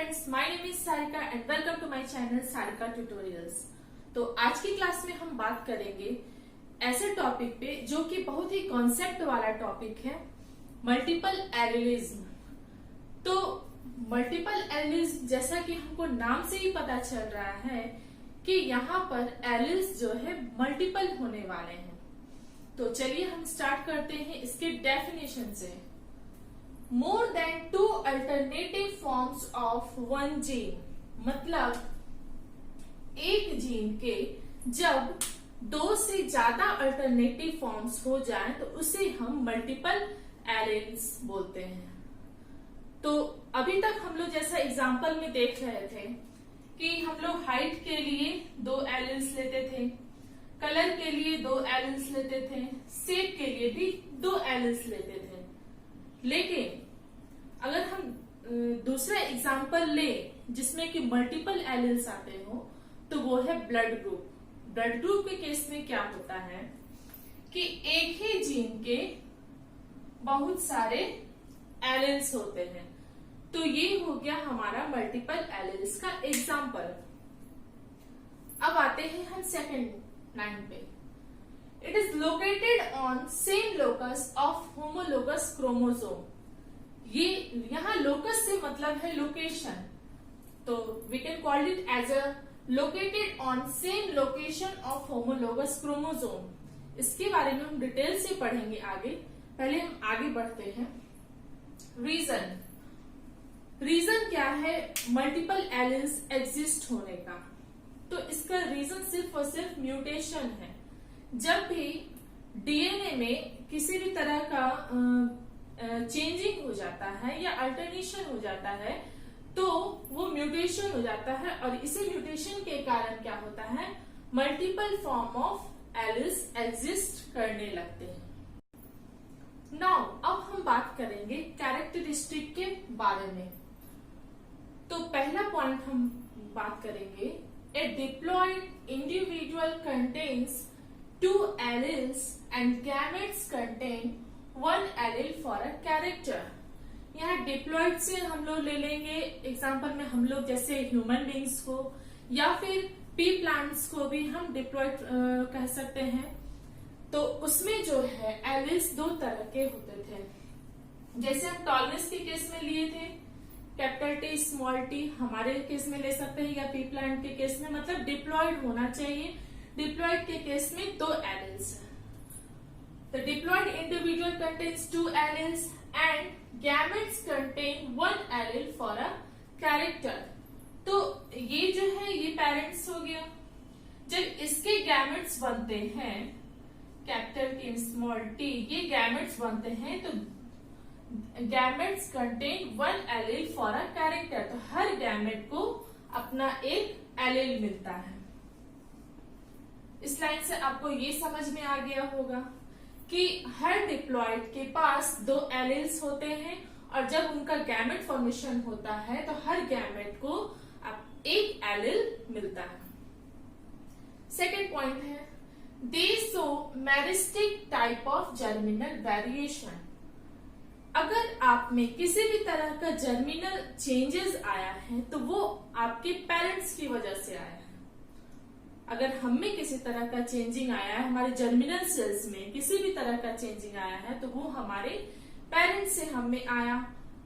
Friends, my name is Sarika and welcome to my channel Sarika tutorials. तो आज की class में हम बात करेंगे ऐसे टॉपिक पे जो कि बहुत ही कॉन्सेप्ट वाला टॉपिक है, मल्टीपल एलिलिज्म। तो मल्टीपल एलिलिज्म जैसा कि हमको नाम से ही पता चल रहा है कि यहाँ पर एलिल्स जो है मल्टीपल होने वाले हैं। तो चलिए हम स्टार्ट करते हैं इसके डेफिनेशन से। More than 2 alternative forms of one gene, मतलब एक जीन के जब 2 से ज्यादा अल्टरनेटिव फॉर्म्स हो जाएं तो उसे हम मल्टीपल एलिल्स बोलते हैं। तो अभी तक हम लोग जैसा एग्जांपल में देख रहे थे कि हम लोग हाइट के लिए 2 एलिल्स लेते थे, कलर के लिए 2 एलिल्स लेते थे, शेप के लिए भी 2 एलिल्स लेते थे। लेकिन अगर हम दूसरा एग्जांपल ले जिसमें कि मल्टीपल एलिल्स आते हो तो वो है ब्लड ग्रुप। ब्लड ग्रुप के केस में क्या होता है कि एक ही जीन के बहुत सारे एलिल्स होते हैं। तो ये हो गया हमारा मल्टीपल एलिल्स का एग्जांपल। अब आते हैं हम सेकंड लाइन पे। It is located on same locus of homologous chromosome. ये यहाँ लोकस से मतलब है लोकेशन, तो we can call it as a located on same location of homologous chromosome. इसके बारे में हम डिटेल से पढ़ेंगे आगे। पहले हम आगे बढ़ते हैं। रीजन क्या है मल्टीपल एलिल्स एग्जिस्ट होने का? तो इसका रीजन सिर्फ और सिर्फ म्यूटेशन है। जब भी डीएनए में किसी भी तरह का चेंजिंग हो जाता है या अल्टरनेशन हो जाता है तो वो म्यूटेशन हो जाता है, और इसी म्यूटेशन के कारण क्या होता है, multiple form of alleles exist करने लगते हैं। नाउ अब हम बात करेंगे कैरेक्टरिस्टिक के बारे में। तो पहला पॉइंट हम बात करेंगे, a diploid individual contains 2 alleles and gametes contain 1 allele for a character। यहाँ डिप्लॉयड से हम लोग ले लेंगे एग्जांपल में, हम लोग जैसे ह्यूमन बींग्स को या फिर पी प्लांट्स को भी हम डिप्लॉयड कह सकते हैं। तो उसमें जो है एलिल्स 2 तरह के होते थे। जैसे हम टॉलनेस के केस में लिए थे, कैपिटल टी स्मॉल टी हमारे केस में ले सकते हैं, या पी प्लांट के केस में, मतलब डिप्लॉयड होना चाहिए। डिप्लॉयड के केस में 2 एलिल्स है। The diploid individual contains 2 alleles and gametes contain 1 allele for a character। तो ये जो है ये पेरेंट्स हो गया। जब इसके गैमेट्स बनते हैं, कैपिटल टी स्मॉल टी, ये गैमेट्स बनते हैं, तो gametes contain 1 allele for a character। तो हर गैमेट को अपना एक एलिल मिलता है। इस लाइन से आपको ये समझ में आ गया होगा कि हर डिप्लॉयड के पास 2 एलिल्स होते हैं, और जब उनका गैमेट फॉर्मेशन होता है तो हर गैमेट को एक एलिल मिलता है। सेकेंड पॉइंट है, दे show meristic type of germinal variation. अगर आप में किसी भी तरह का जर्मिनल चेंजेस आया है तो वो आपके पेरेंट्स की वजह से आया है। अगर हम में किसी तरह का चेंजिंग आया है, हमारे जर्मिनल सेल्स में किसी भी तरह का चेंजिंग आया है, तो वो हमारे पेरेंट्स से हम में आया,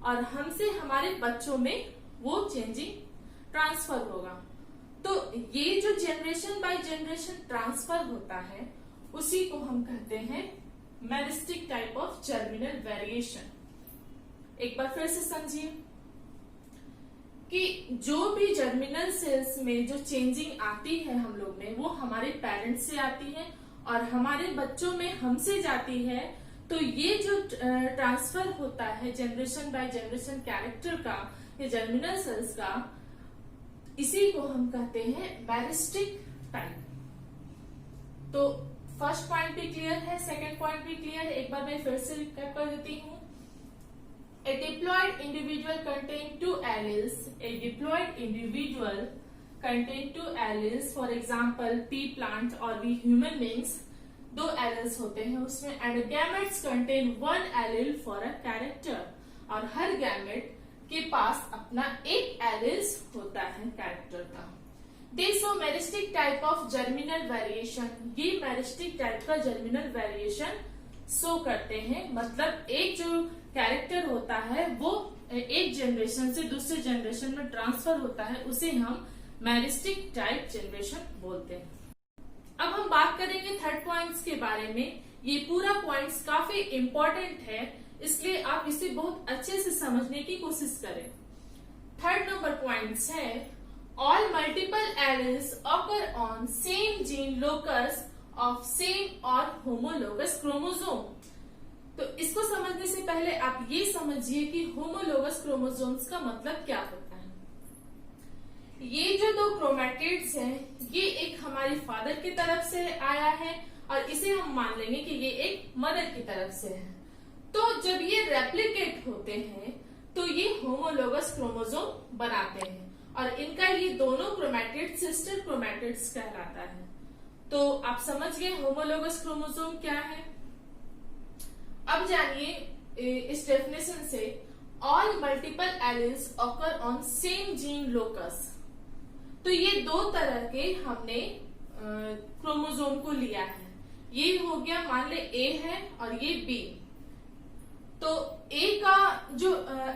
और हमसे हमारे बच्चों में वो चेंजिंग ट्रांसफर होगा। तो ये जो जनरेशन बाय जनरेशन ट्रांसफर होता है उसी को हम कहते हैं meristic type of germinal variation. एक बार फिर से समझिए कि जो भी जर्मिनल सेल्स में जो चेंजिंग आती है हम लोग में, वो हमारे पेरेंट्स से आती है और हमारे बच्चों में हमसे जाती है। तो ये जो ट्रांसफर होता है जनरेशन बाय जनरेशन कैरेक्टर का या जर्मिनल सेल्स का, इसी को हम कहते हैं मेरिस्टिक टाइप। तो फर्स्ट पॉइंट भी क्लियर है, सेकेंड पॉइंट भी क्लियर है। एक बार मैं फिर से रिकैप कर देती हूँ। A diploid individual contain 2 alleles. A diploid individual contain 2 alleles. For example, pea plant or we human beings, 2 alleles होते हैं उसमें, and gametes contain 1 allele for a character। और हर गैमेट के पास अपना एक एलिल्स होता है कैरेक्टर का। दे show meristic type of germinal variation, ये मेरिस्टिक टाइप का जर्मिनल वेरिएशन शो करते हैं। मतलब एक जो कैरेक्टर होता है वो एक जनरेशन से दूसरे जनरेशन में ट्रांसफर होता है, उसे हम मेरिस्टिक टाइप जनरेशन बोलते हैं। अब हम बात करेंगे थर्ड पॉइंट्स के बारे में। ये पूरा पॉइंट्स काफी इंपॉर्टेंट है, इसलिए आप इसे बहुत अच्छे से समझने की कोशिश करें। थर्ड नंबर पॉइंट्स है all multiple alleles occur on same gene locus of same और होमोलोगस क्रोमोसोम। तो इसको समझने से पहले आप ये समझिए कि होमोलोगस क्रोमोसोम्स का मतलब क्या होता है। ये जो दो क्रोमैटिड्स हैं, ये एक हमारी फादर की तरफ से आया है और इसे हम मान लेंगे कि ये एक मदर की तरफ से है। तो जब ये रेप्लिकेट होते हैं तो ये होमोलोगस क्रोमोसोम बनाते हैं और इनका ये दोनों क्रोमैटिड सिस्टर क्रोमैटिड्स कहलाता है। तो आप समझ गए होमोलोगस क्रोमोसोम क्या है। अब जानिए इस डेफिनेशन से all multiple alleles occur on same gene locus. तो ये दो तरह के हमने क्रोमोसोम को लिया है। ये हो गया, मान ले ए है और ये बी। तो ए का जो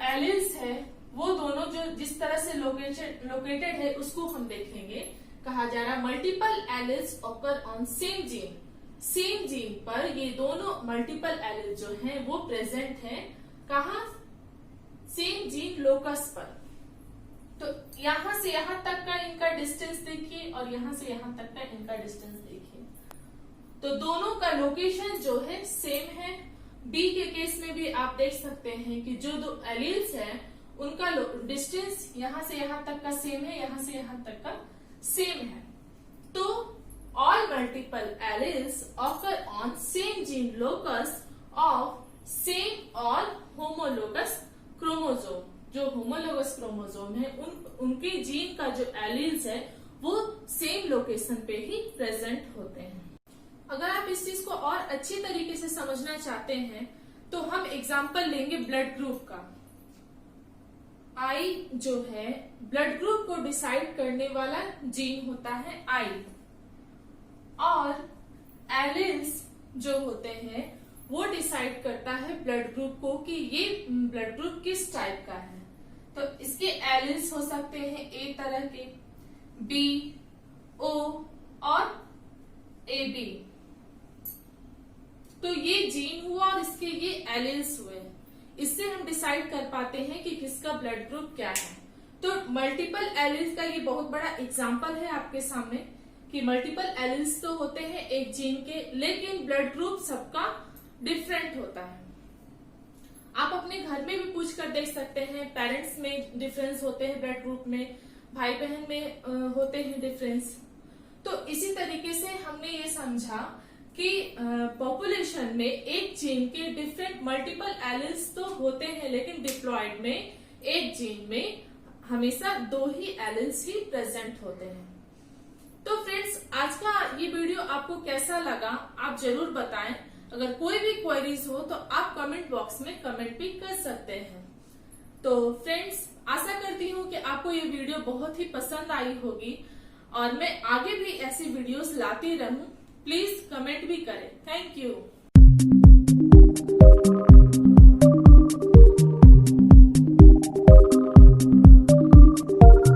एलिल्स है वो दोनों जो जिस तरह से लोकेटेड है उसको हम देखेंगे। कहा जा रहा है multiple alleles occur on same gene. Same gene पर ये दोनों मल्टीपल एलिल्स जो हैं वो प्रेजेंट हैं। कहा? सेम जीन लोकस पर। तो यहां से यहां तक का इनका डिस्टेंस देखिए और यहां से यहां तक का इनका डिस्टेंस देखिए। तो दोनों का लोकेशन जो है सेम है। बी के केस में भी आप देख सकते हैं कि जो दो एलिल्स हैं उनका डिस्टेंस यहां से यहां तक का सेम है, यहां से यहां तक का सेम है। तो all multiple alleles occur on same gene locus of same और होमोलोगस क्रोमोसोम। जो होमोलोगस क्रोमोसोम है उनके जीन का जो एलिल्स है वो सेम लोकेशन पे ही प्रेजेंट होते हैं। अगर आप इस चीज को और अच्छी तरीके से समझना चाहते हैं तो हम एग्जांपल लेंगे ब्लड ग्रुप का। आई जो है ब्लड ग्रुप को डिसाइड करने वाला जीन होता है आई, और एलिल्स जो होते हैं वो डिसाइड करता है ब्लड ग्रुप को कि ये ब्लड ग्रुप किस टाइप का है। तो इसके एलिल्स हो सकते हैं ए तरह के, बी, ओ और ए बी। तो ये जीन हुआ और इसके ये एलिल्स हुए। इससे हम डिसाइड कर पाते हैं कि किसका ब्लड ग्रुप क्या है। तो मल्टीपल एलिल्स का ये बहुत बड़ा एग्जांपल है आपके सामने कि मल्टीपल एलिल्स तो होते हैं एक जीन के, लेकिन ब्लड ग्रुप सबका डिफरेंट होता है। आप अपने घर में भी पूछ कर देख सकते हैं, पेरेंट्स में डिफरेंस होते हैं ब्लड ग्रुप में, भाई बहन में होते हैं डिफरेंस। तो इसी तरीके से हमने ये समझा कि पॉपुलेशन में एक जीन के डिफरेंट मल्टीपल एलिल्स तो होते हैं, लेकिन डिप्लॉयड में एक जीन में हमेशा दो ही एलिल्स ही प्रेजेंट होते हैं। तो फ्रेंड्स, आज का ये वीडियो आपको कैसा लगा आप जरूर बताएं। अगर कोई भी क्वेरीज हो तो आप कमेंट बॉक्स में कमेंट भी कर सकते हैं। तो फ्रेंड्स, आशा करती हूँ कि आपको ये वीडियो बहुत ही पसंद आई होगी और मैं आगे भी ऐसी वीडियोस लाती रहूं। प्लीज कमेंट भी करें। Thank you.